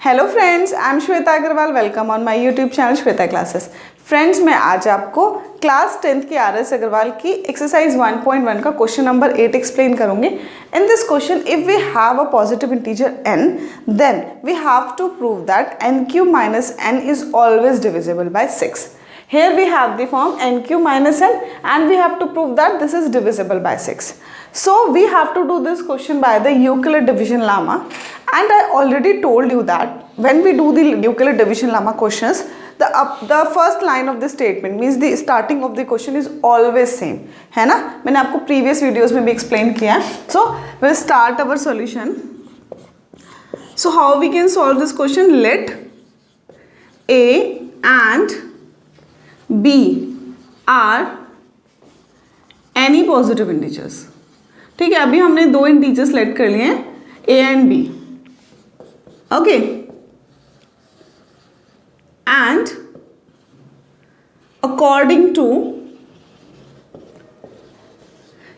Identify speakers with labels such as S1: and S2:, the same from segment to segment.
S1: Hello friends, I am Shweta Agrawal. Welcome on my YouTube channel Shweta classes. Friends, मैं आज आपको class 10th की RS. Agarwal की एक्सरसाइज 1.1 का क्वेश्चन नंबर 8 एक्सप्लेन करूंगी। In this question, if we have a positive integer n, then we have to prove that n cube minus n is always divisible by 6. Here we have the form n cube minus n and we have to prove that this is divisible by 6. So we have to do this question by the Euclid division lemma, and I already told you that when we do the Euclid division lemma questions, the first line of the statement means the starting of the question is always same, है ना? मैंने आपको previous videos में भी explain किया है. So we'll start our solution. So how we can solve this question? Let A and B are any positive integers. ठीक है, अभी हमने दो इंटीजर्स सेलेक्ट कर लिए हैं, A and B. Okay, and according to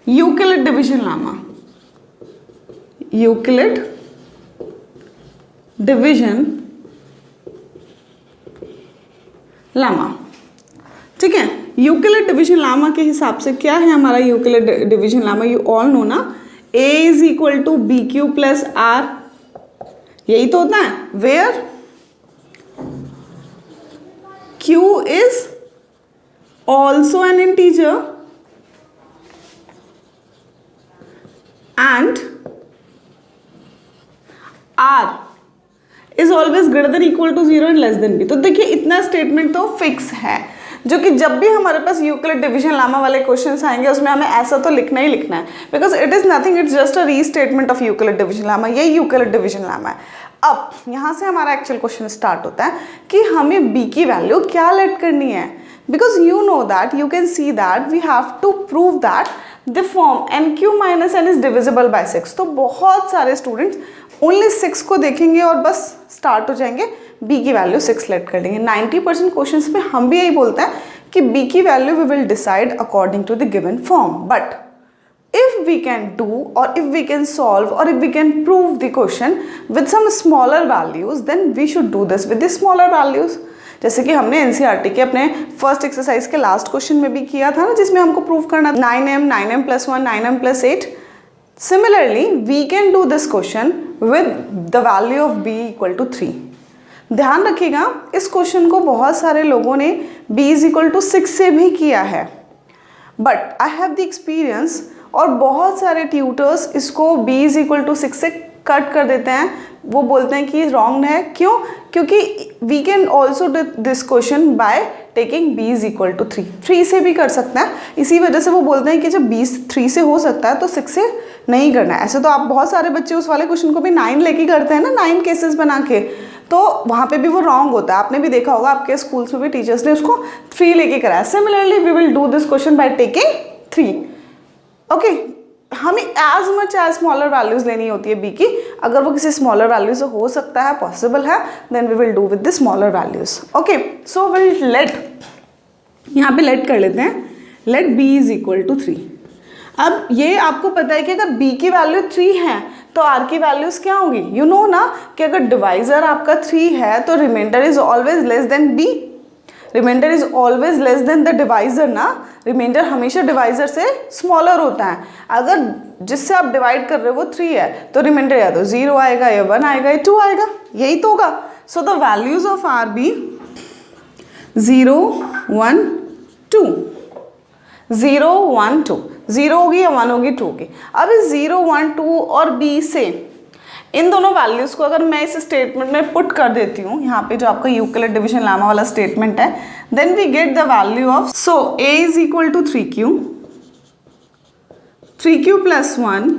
S1: Euclid division lemma, Euclid division lemma, ठीक है। यूक्लिड डिविजन लेमा के हिसाब से क्या है हमारा Euclid division lemma? You all know ना, A is equal to b q plus r, यही तो होता है, where Q is also an integer and R is always greater than equal to 0 and less than B. तो देखिए, इतना statement तो fix है, जो कि जब भी हमारे पास यूक्लिड डिवीजन लेमा वाले क्वेश्चंस आएंगे उसमें हमें ऐसा तो लिखना ही लिखना है, because it is nothing, it's just a restatement of Euclid division lemma. यही यूक्लिड डिवीजन लेमा है. अब यहाँ से हमारा एक्चुअल क्वेश्चन स्टार्ट होता है कि हमें बी की वैल्यू क्या लेट करनी है, because you know that you can see that we have to prove that the form n cube minus n is divisible by 6. तो बहुत सारे स्टूडेंट्स ओनली 6 को देखेंगे और बस स्टार्ट हो जाएंगे, बी की वैल्यू 6 लेट कर देंगे. 90% क्वेश्चंस में हम भी यही बोलते हैं कि बी की value we will decide according to the given form. But if we can do or if we can solve or if we can prove the question with some smaller values, then we should do this with the smaller values. जैसे कि हमने NCERT के अपने first exercise के last question में भी किया था ना, जिसमें हमको प्रूव करना 9m 9m plus 1 9m plus 8. Similarly, we can do this question with the value of b equal to 3. ध्यान रखिएगा, इस क्वेश्चन को बहुत सारे लोगों ने b is equal to 6 से भी किया है, but I have the experience, और बहुत सारे ट्यूटर्स इसको b इज इक्वल टू 6 से कट कर देते हैं. वो बोलते हैं कि रॉन्ग है. क्यों? क्योंकि we can also do this question by taking b is equal to 3 से भी कर सकते हैं. इसी वजह से वो बोलते हैं कि जब b 3 से हो सकता है तो 6 से नहीं करना है. ऐसे तो आप बहुत सारे बच्चे उस वाले क्वेश्चन को भी 9 लेके करते हैं ना, 9 केसेस बना के, तो वहाँ पे भी वो रॉन्ग होता है. आपने भी देखा होगा, आपके स्कूल्स में भी टीचर्स ने उसको 3 लेके कराया. Similarly we will do this question by taking 3. Okay, हमें as much as smaller values लेनी होती है बी की. अगर वो किसी स्मॉलर वैल्यू से हो सकता है, पॉसिबल है, then we will do with the smaller values. Okay, so will let, यहाँ पे लेट कर लेते हैं, let b is equal to 3. अब ये आपको पता है कि अगर b की वैल्यू 3 है तो r की वैल्यूज क्या होंगी? यू नो ना कि अगर डिवाइजर आपका 3 है तो remainder is always less than b. Remainder is always less than the divisor ना. रिमाइंडर हमेशा डिवाइजर से स्मॉलर होता है. अगर जिससे आप डिवाइड कर रहे हो वो 3 है तो रिमाइंडर या तो 0 आएगा या 1 आएगा या 2 आएगा, यही तो होगा. So the values of r be 0 1 2, 0 1 2, 0 होगी या 1 होगी 2 होगी. अब इस 0 1 2 और b से इन दोनों वैल्यूज को अगर मैं इस स्टेटमेंट में पुट कर देती हूँ, यहाँ पे जो आपका यूक्लिड डिविजन लेमा वाला स्टेटमेंट है, then we get the value of, so a is equal to 3q plus 1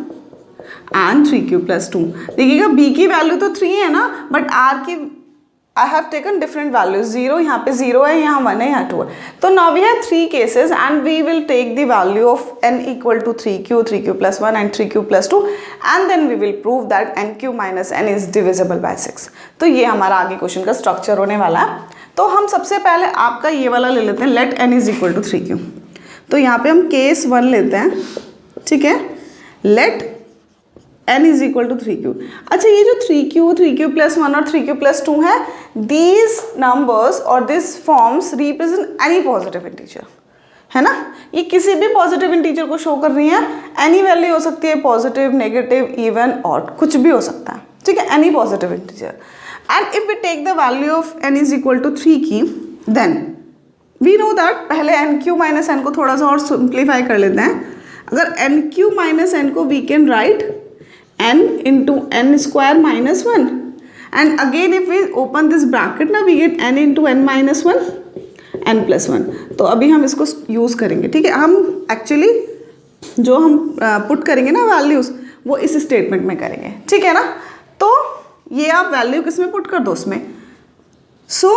S1: and 3q plus 2. देखिएगा, b की वैल्यू तो 3 है ना, बट r की I have taken different values. 0 यहाँ पे 0 है, यहाँ 1 है, यहाँ 2 है. तो now we have 3 cases and we will take the value of n equal to 3q plus 1 and 3q plus 2 and then we will prove that nq minus n is divisible by 6. तो ये हमारा आगे question का structure होने वाला है. तो हम सबसे पहले आपका ये वाला ले लेते हैं, let n is equal to 3q. तो यहाँ पे हम केस 1 लेते हैं, ठीक है. Let n is equal to 3q। अच्छा, ये जो 3q प्लस 1 और 3q प्लस 2 है, दीज नंबर्स और this forms represent any positive integer, है ना। ये किसी भी पॉजिटिव इंटीजर को शो कर रही है। एनी वैल्यू हो सकती है, पॉजिटिव, नेगेटिव, इवन, ऑड, कुछ भी हो सकता है, ठीक है, any positive integer. And if we take the value of n is equal to 3q, then we know that, पहले nq माइनस n को थोड़ा सा और सिंप्लीफाई कर लेते हैं। अगर nq माइनस n को we can write n into n square minus 1, and again if we open this bracket ना, we get n into n minus 1, n plus 1। तो अभी हम इसको यूज़ करेंगे, ठीक है। हम एक्चुअली जो हम पुट करेंगे ना वैल्यूज़, वो इस स्टेटमेंट में करेंगे, ठीक है ना। तो ये आप वैल्यू किस में पुट कर दो, उसमें। So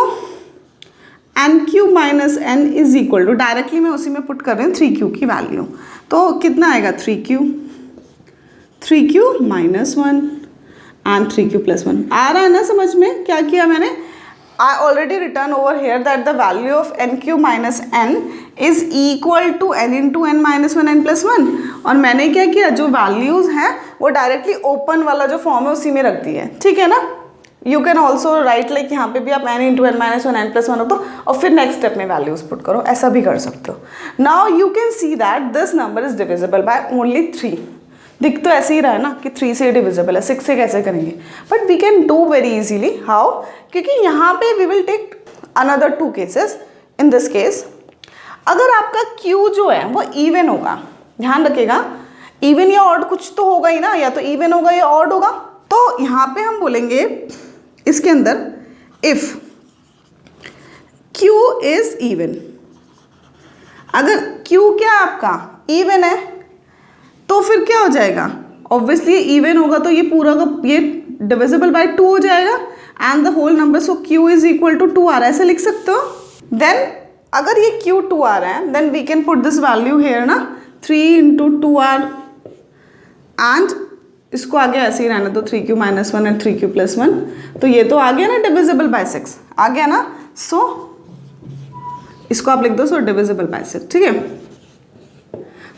S1: nq minus n is equal to, directly मैं उसी में पुट कर रही हूँ 3q की वैल्यू। तो कितना आएगा, 3q minus 1 and 3q plus 1। आ रहा है ना समझ में क्या किया मैंने? I already written over here that the value of nq minus n is equal to n into n minus 1 n plus 1। और मैंने क्या किया, जो वैल्यूज़ हैं वो डायरेक्टली ओपन वाला जो फॉर्म है उसी में रख दी है, ठीक है ना। You can also right like, यहाँ पे भी आप n into n minus 1 n plus 1 रख दो और फिर नेक्स्ट स्टेप में वैल्यूज पुट करो, ऐसा भी कर सकते हो। Now you can see that this number is divisible by only 3। दिख तो ऐसे ही रहा है ना कि 3 से डिविजिबल है, 6 से कैसे करेंगे, but we can do very easily. How? क्योंकि यहाँ पे we will take another 2 cases. In this case, अगर आपका Q जो है वो इवन होगा, ध्यान रखिएगा, इवन या ऑड कुछ तो होगा ही ना, या तो इवन होगा या ऑड होगा। तो यहाँ पे हम बोलेंगे इसके अंदर, इफ Q इज इवन, अगर Q क्या आपका इवन है तो फिर क्या हो जाएगा, ऑब्वियसली इवन होगा तो ये पूरा का ये डिविजिबल बाय 2 हो जाएगा and the whole number. So Q is equal to 2 आ रहा है, ऐसे लिख सकते हो। देन अगर ये Q 2 आ रहा है, then we can put this value here ना, 3 इंटू 2r, एंड इसको आगे ऐसे ही रहना, तो 3q minus 1 and 3q plus 1। तो ये तो आ गया ना डिविजिबल बाय 6, आ गया ना। सो इसको आप लिख दो, सो डिविजिबल बाय 6, ठीक है।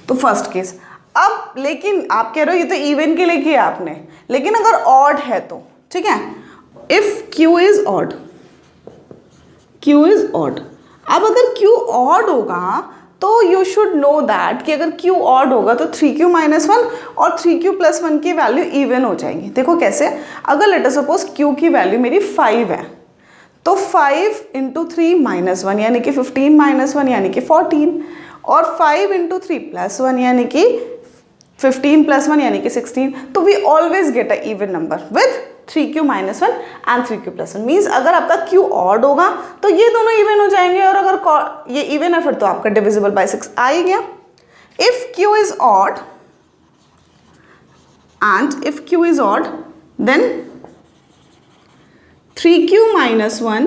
S1: तो फर्स्ट केस। अब लेकिन आप कह रहे हो ये तो इवन के लिए किया आपने, लेकिन अगर ऑड है तो, ठीक है, if Q is odd, Q is odd. अब अगर Q ऑड होगा तो यू शुड नो दैट कि अगर Q ऑड होगा तो 3q माइनस 1 और 3q प्लस 1 की वैल्यू इवन हो जाएंगी। देखो कैसे, अगर लेट अस सपोज Q की वैल्यू मेरी 5 है, तो 5 इंटू 3 माइनस 1 यानी कि 15 माइनस 1 यानी कि 14, और 5 इंटू 3 प्लस 1 यानी कि 15 प्लस 1 यानी कि 16। तो we always get a even number with 3q minus 1 and 3q plus 1। Means अगर आपका Q ऑड होगा तो ये दोनों इवन हो जाएंगे, और अगर ये इवन है फिर तो आपका डिविजिबल बाय 6 आ ही गया। If Q is odd and if Q is odd, then 3q minus 1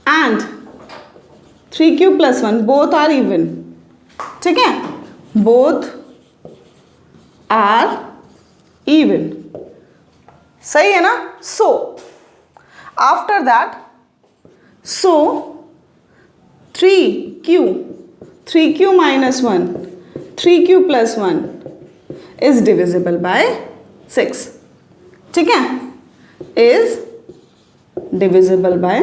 S1: and 3q plus 1 both are even, ठीक है, बोथ आर इवन, सही है ना। So after that, so 3q minus 1 3q plus 1 is divisible by 6, ठीक है, is divisible by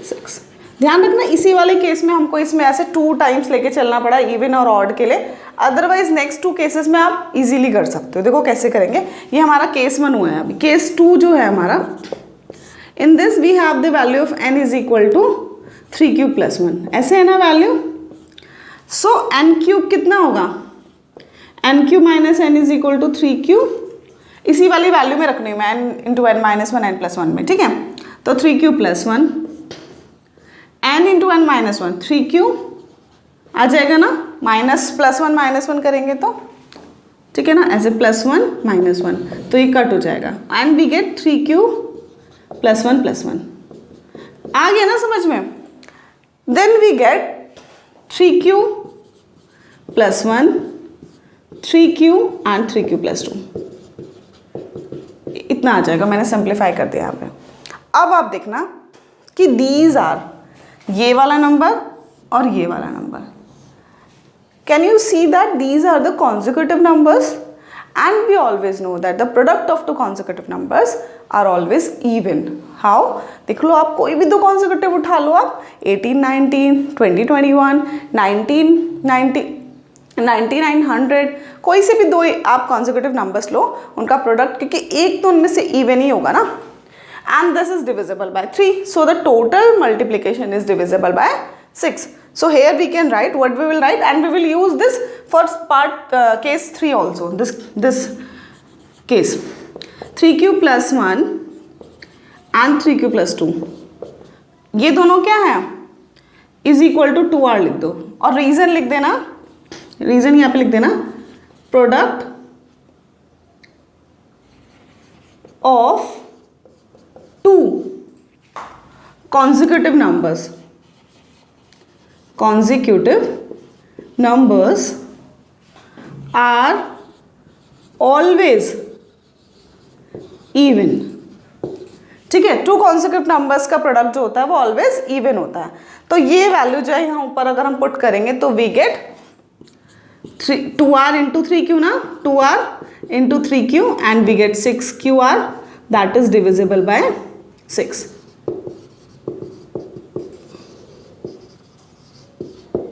S1: 6। ध्यान रखना, इसी वाले केस में हमको इसमें ऐसे 2 टाइम्स लेके चलना पड़ा इवन और ऑड के लिए, अदरवाइज नेक्स्ट 2 केसेस में आप इजीली कर सकते हो। देखो कैसे करेंगे, ये हमारा केस 1 हुआ है। अभी केस 2 जो है हमारा, in this we have the value of n is equal to 3q plus 1, ऐसे है ना वैल्यू। सो n क्यूब कितना होगा, n cube minus n is equal to 3q, इसी वाली वैल्यू में रखनी है मैं, n into n minus 1 n plus 1 में, ठीक है। तो 3q plus 1 n into n minus 1 3q आ जाएगा ना, माइनस प्लस 1 माइनस 1 करेंगे तो, ठीक है ना, ऐसे प्लस 1 माइनस 1, तो ये कट हो जाएगा and we get 3q plus 1 plus 1, आ गया ना समझ में। Then we get 3q plus 1 3q and 3q plus 2, इतना आ जाएगा, मैंने सिंप्लीफाई कर दिया यहाँ पे। अब आप देखना कि दीज आर, ये वाला नंबर और ये वाला number, can you see that these are the consecutive numbers and we always know that the product of two consecutive numbers are always even. How? देख लो आप कोई भी दो consecutive उठा लो आप 1819, 2021, 1990, 9900, कोई से भी दो आप consecutive numbers लो, उनका product क्योंकि एक तो उनमें से even ही होगा ना, and this is divisible by 3, so the total multiplication is divisible by 6. So here we can write what we will write, and we will use this for part case 3 also. This case 3q plus 1 and 3q plus 2, ये दोनों क्या है is equal to 2r लिख दो और reason लिख देना, reason यहाँ पे लिख देना product of two consecutive numbers are always even. ठीक है, टू consecutive numbers का प्रोडक्ट जो होता है वो ऑलवेज इवन होता है. तो ये वैल्यू जो है यहाँ ऊपर अगर हम पुट करेंगे तो we get 2r into 3q ना, 2r into 3q and we get 6qr that is divisible by 6.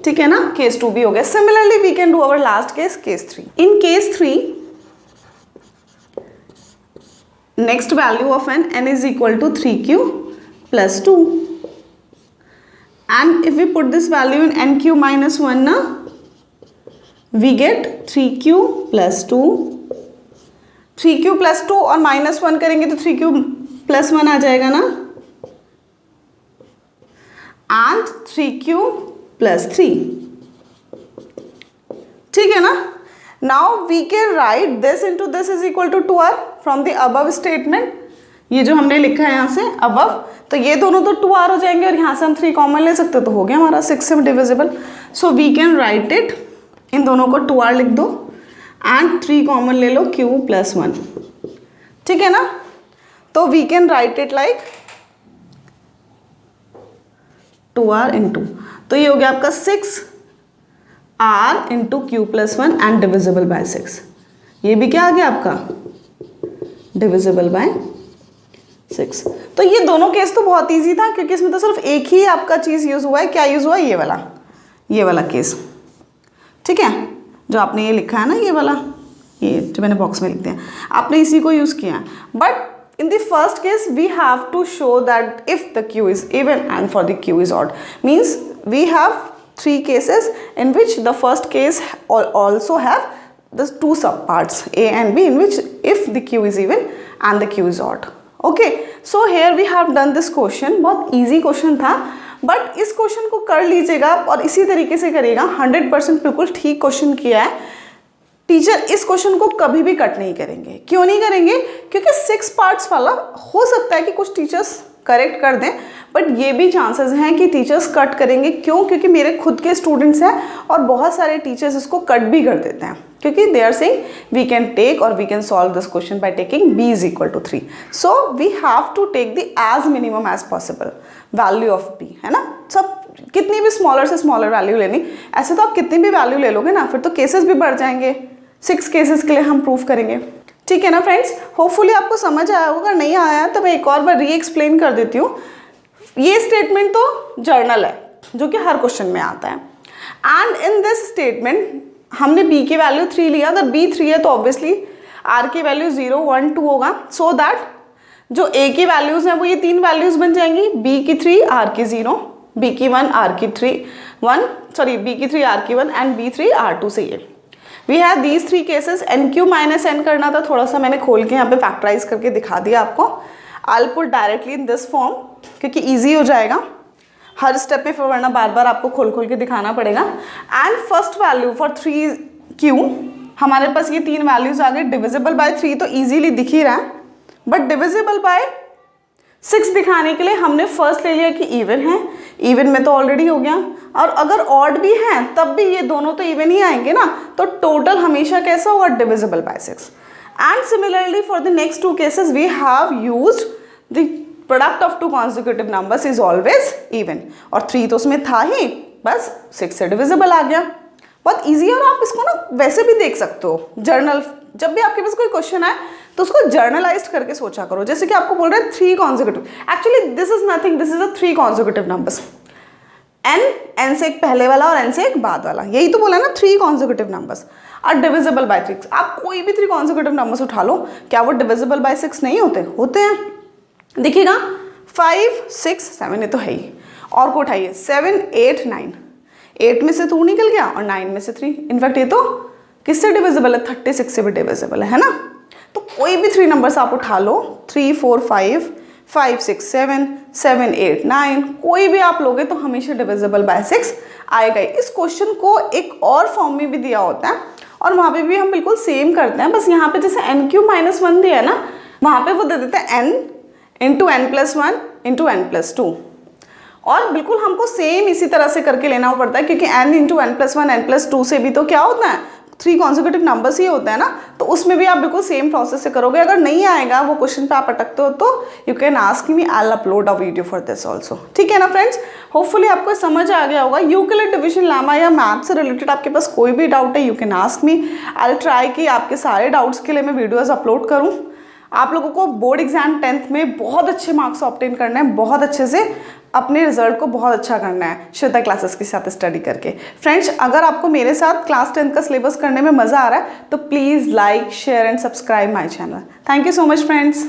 S1: ठीक है ना, केस 2 भी हो गया. Similarly we can do our last case, case 3. In case 3 next value of n is equal to 3q plus 2 and if we put this value in nq minus 1 na, we get 3q plus 2, 3q plus 2 और minus 1 करेंगे तो 3q plus 1 आ जाएगा ना, and 3q plus 3. ठीक है ना. Now we can write this into this is equal to 2r from the above statement. ये जो हमने लिखा है यहाँ से above, तो ये दोनों तो 2r हो जाएंगे और यहाँ से हम 3 कॉमन ले सकते, तो हो गया हमारा 6 से divisible. So we can write it, इन दोनों को 2r लिख दो एंड 3 कॉमन ले लो q plus 1. ठीक है ना. तो we can write it like 2r into, तो ये हो गया आपका 6r into q plus 1 and divisible by 6. ये भी क्या आ गया आपका डिविजिबल बाय 6. तो ये दोनों केस तो बहुत इजी था क्योंकि इसमें तो सिर्फ एक ही आपका चीज़ यूज़ हुआ है. क्या यूज़ हुआ है? ये वाला केस. ठीक है, जो आपने ये लिखा है ना, ये वाला, ये जो मैंने बॉक्स में लिख दिया, आपने इसी को यूज़ किया है. But in the first case we have to show that if the q is even and for the q is odd, means we have 3 cases in which the first case also have the 2 subparts a and b in which if the q is even and the q is odd. Okay, so here we have done this question. बहुत easy question था, but इस question को कर लीजिएगा और इसी तरीके से करिएगा. 100% बिल्कुल ठीक क्वेश्चन किया है. टीचर इस क्वेश्चन को कभी भी कट नहीं करेंगे. क्यों नहीं करेंगे? क्योंकि 6 पार्ट्स वाला हो सकता है कि कुछ टीचर्स करेक्ट कर दें, बट ये भी चांसेस हैं कि टीचर्स कट करेंगे. क्यों? क्योंकि मेरे खुद के स्टूडेंट्स हैं और बहुत सारे टीचर्स इसको कट भी कर देते हैं क्योंकि they are saying we can take और we can solve this question by taking b is equal to 3. So we have to take the as minimum as possible value of b, है ना. सब कितनी भी स्मॉलर से smaller value लेनी, ऐसे तो आप कितनी भी वैल्यू ले लोगे ना, फिर तो केसेस भी बढ़ जाएंगे. 6 केसेस के लिए हम प्रूफ करेंगे. ठीक है ना फ्रेंड्स, होपफुली आपको समझ आया होगा. नहीं आया तो मैं एक और बार री एक्सप्लेन कर देती हूँ. ये स्टेटमेंट तो जर्नल है जो कि हर क्वेश्चन में आता है, एंड इन दिस स्टेटमेंट हमने b की वैल्यू 3 लिया. अगर b 3 है तो ऑब्वियसली r की वैल्यू 0 1 2 होगा, सो दैट जो a की वैल्यूज हैं वो ये 3 वैल्यूज बन जाएंगी. b की 3 r की 0, b की 1 r की 1 सॉरी b की 3 r की 1 एंड b 3 r2 से ये. We have these 3 cases. nq minus n करना था, थोड़ा सा मैंने खोल के यहाँ पे फैक्टराइज करके दिखा दिया आपको. I will put directly in this form क्योंकि ईजी हो जाएगा. हर स्टेप पे फिर वरना बार बार आपको खोल खोल के दिखाना पड़ेगा. And first value for 3q हमारे पास ये 3 वैल्यूज आ गए. डिविजिबल बाय 3 तो ईजीली दिख ही रहा है, बट डिविजिबल बाय 6 दिखाने के लिए हमने फर्स्ट ले लिया कि इवन है. इवन में तो ऑलरेडी हो गया, और अगर ऑड भी है तब भी ये दोनों तो इवन ही आएंगे ना, तो टोटल हमेशा कैसा होगा? Divisible by 6. And similarly for the next 2 cases we have used the product of 2 consecutive numbers is always even, और 3 तो उसमें था ही, बस 6 से डिविजिबल आ गया. बहुत ईजी है और आप इसको ना वैसे भी देख सकते हो जर्नल जब भी आपके पास कोई क्वेश्चन आए तो उसको जर्नलाइज करके सोचा करो। जैसे कि आपको बोल रहे हैं 3 consecutive, actually this is nothing, this is a 3 consecutive numbers. n से एक पहले वाला और n से एक बाद वाला, यही तो बोला ना 3 consecutive numbers are divisible by 6। आप कोई भी 3 कॉन्जिक्यूटिव नंबर्स उठा लो, क्या वो डिविजिबल बाय 6 नहीं होते? होते हैं। देखिएगा 5 6 7 ये तो है ही, और को उठाइए 7 8 9, 8 में से 2 निकल गया और 9 में से 3। इनफैक्ट ये तो किससे डिविजिबल है? 36 से भी डिविजिबल है ना। तो कोई भी 3 नंबर्स आप उठा लो, 3 4 5 5 6 7 7 8 9, कोई भी आप लोगे तो हमेशा डिविजिबल बाय 6 आएगा। इस क्वेश्चन को एक और फॉर्म में भी दिया होता है और वहाँ पे भी हम बिल्कुल सेम करते हैं, बस यहाँ पे जैसे n³ -1 दिया है ना, वहाँ पे वो दे देते हैं n into n+1 into n+2, और बिल्कुल हमको सेम इसी तरह से करके लेना पड़ता है, क्योंकि n इंटू n+1 n+2 से भी तो क्या होता है? 3 कॉन्जिक्यूटिव नंबर्स ही होता है ना। तो उसमें भी आप बिल्कुल सेम प्रोसेस से करोगे। अगर नहीं आएगा वो क्वेश्चन पे आप अटकते हो तो you can ask me, I will upload a video for this also. ठीक है ना फ्रेंड्स, होपफुली आपको समझ आ गया होगा। यूक्लिड डिवीजन लेमा या मैथ से रिलेटेड आपके पास कोई भी डाउट है, you can ask me, I will try कि आपके सारे डाउट्स के लिए मैं वीडियोज़ अपलोड करूँ। आप लोगों को बोर्ड एग्जाम 10th में बहुत अच्छे मार्क्स ऑब्टेन करना है, बहुत अच्छे से अपने रिजल्ट को बहुत अच्छा करना है श्वेता क्लासेस के साथ स्टडी करके। फ्रेंड्स, अगर आपको मेरे साथ क्लास 10th का सिलेबस करने में मज़ा आ रहा है तो please like share and subscribe my channel. Thank you so much friends.